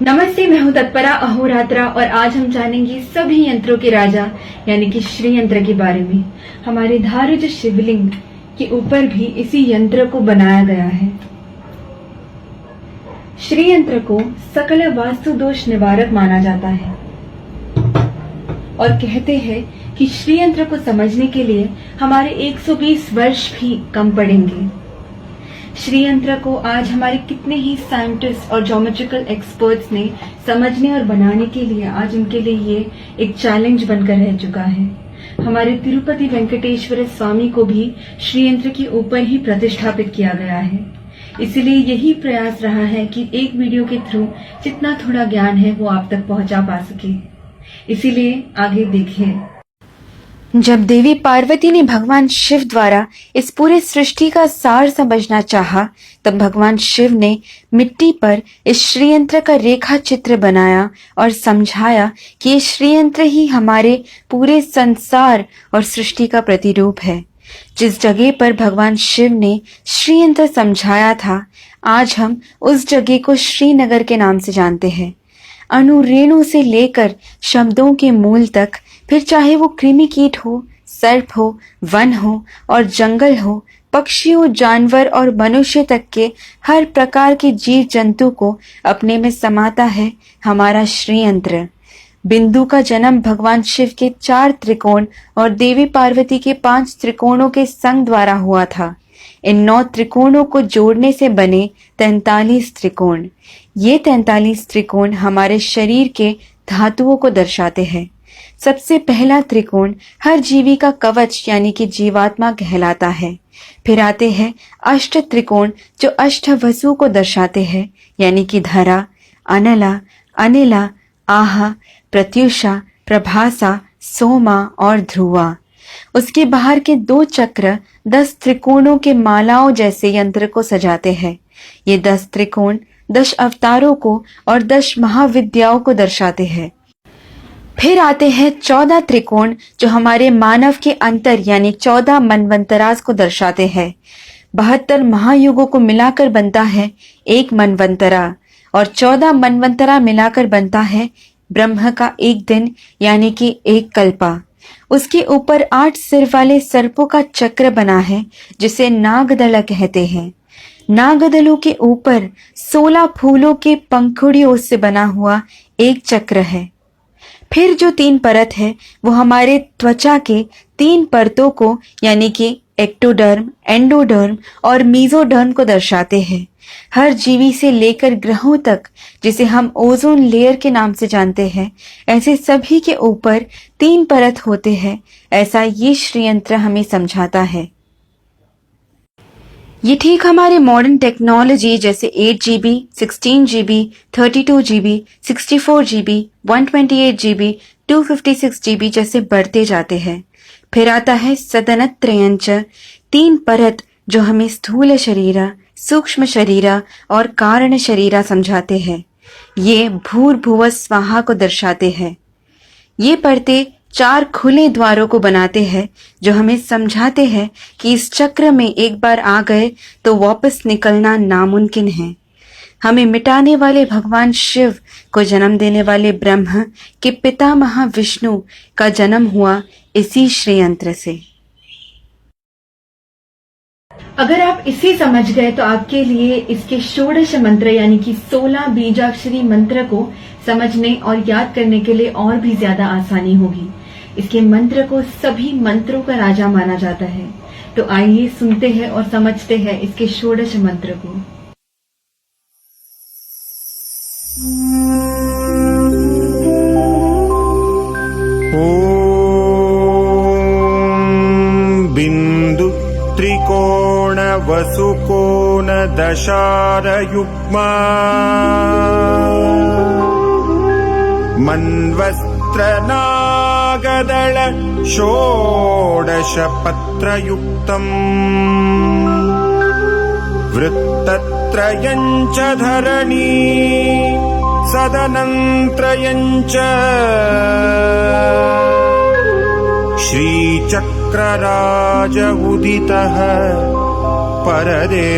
नमस्ते, मैं हूं तत्परा अहोरात्रा और आज हम जानेंगे सभी यंत्रों के राजा यानी कि श्री यंत्र के बारे में। हमारे धारुज शिवलिंग के ऊपर भी इसी यंत्र को बनाया गया है। श्री यंत्र को सकल वास्तु दोष निवारक माना जाता है और कहते हैं कि श्री यंत्र को समझने के लिए हमारे 120 वर्ष भी कम पड़ेंगे। श्री यंत्र को आज हमारे कितने ही साइंटिस्ट और ज्योमेट्रिकल एक्सपर्ट्स ने समझने और बनाने के लिए आज उनके लिए ये एक चैलेंज बनकर रह चुका है। हमारे तिरुपति वेंकटेश्वर स्वामी को भी श्री यंत्र के ऊपर ही प्रतिष्ठापित किया गया है। इसलिए यही प्रयास रहा है कि एक वीडियो के थ्रू जितना थोड़ा ज्ञान है वो आप तक पहुंचा पा सके। इसीलिए आगे देखिए। जब देवी पार्वती ने भगवान शिव द्वारा इस पूरे सृष्टि का सार समझना चाहा, तब भगवान शिव ने मिट्टी पर इस श्रीयंत्र का रेखा चित्र बनाया और समझाया कि ये श्रीयंत्र ही हमारे पूरे संसार और सृष्टि का प्रतिरूप है। जिस जगह पर भगवान शिव ने श्रीयंत्र समझाया था, आज हम उस जगह को श्रीनगर के नाम से जानते हैं। अणु से लेकर शब्दों के मूल तक, फिर चाहे वो कृमि कीट हो, सर्प हो, वन हो और जंगल हो, पक्षियों, जानवर और मनुष्य तक के हर प्रकार के जीव जंतु को अपने में समाता है हमारा श्रीयंत्र। बिंदु का जन्म भगवान शिव के 4 त्रिकोण और देवी पार्वती के 5 त्रिकोणों के संग द्वारा हुआ था। इन 9 त्रिकोणों को जोड़ने से बने 43 त्रिकोण। ये 43 त्रिकोण हमारे शरीर के धातुओं को दर्शाते हैं। सबसे पहला त्रिकोण हर जीवी का कवच यानी कि जीवात्मा कहलाता है। फिर आते हैं अष्ट त्रिकोण जो अष्ट वसु को दर्शाते हैं यानी कि धरा, अनला, अनिला, आहा, प्रत्युषा, प्रभासा, सोमा और ध्रुवा। उसके बाहर के 2 चक्र 10 त्रिकोणों के मालाओं जैसे यंत्र को सजाते हैं। ये 10 त्रिकोण 10 अवतारों को और 10 महाविद्याओं को दर्शाते हैं। फिर आते हैं 14 त्रिकोण जो हमारे मानव के अंतर यानी 14 मनवंतरास को दर्शाते हैं। 72 महायुगों को मिलाकर बनता है एक मनवंतरा और 14 मनवंतरा मिलाकर बनता है ब्रह्म का एक दिन यानी कि एक कल्पा। उसके ऊपर 8 सिर वाले सर्पों का चक्र बना है जिसे नागदल कहते हैं। नागदलों के ऊपर 16 फूलों के पंखुड़ियों से बना हुआ एक चक्र है। फिर जो 3 परत है वो हमारे त्वचा के 3 परतों को यानी कि एक्टोडर्म, एंडोडर्म और मीजोडर्म को दर्शाते हैं। हर जीवी से लेकर ग्रहों तक, जिसे हम ओजोन लेयर के नाम से जानते हैं, ऐसे सभी के ऊपर 3 परत होते हैं। ऐसा ये श्रीयंत्र हमें समझाता है। ये ठीक हमारे मॉडर्न टेक्नोलॉजी जैसे 8 GB, 16 GB, 32 GB, 64 GB, 128 GB, 256 GB जैसे बढ़ते जाते हैं। फिर आता है सदनत्रयंच, 3 परत जो हमें स्थूल शरीरा, सूक्ष्म शरीरा और कारण शरीरा समझाते हैं। ये भूर्भुव स्वाहा को दर्शाते हैं। ये परतें 4 खुले द्वारों को बनाते हैं जो हमें समझाते हैं कि इस चक्र में एक बार आ गए तो वापस निकलना नामुमकिन है। हमें मिटाने वाले भगवान शिव को जन्म देने वाले ब्रह्म के पितामह विष्णु का जन्म हुआ इसी श्रीयंत्र से। अगर आप इसे समझ गए तो आपके लिए इसके षोडश मंत्र यानी कि 16 बीजाक्षरी मंत्र को समझने और याद करने के लिए और भी ज्यादा आसानी होगी। इसके मंत्र को सभी मंत्रों का राजा माना जाता है। तो आइए सुनते हैं और समझते हैं इसके षोडश मंत्र को। बिंदु त्रिकोण वसुकोण दशार युग्मा मन्वस्त्र नागदल षोडश पत्रयुक्तम् वृत्तत्रयञ्च धरणी सदनंत्रयञ्च श्रीचक्रराज उदितः परदेवतायाः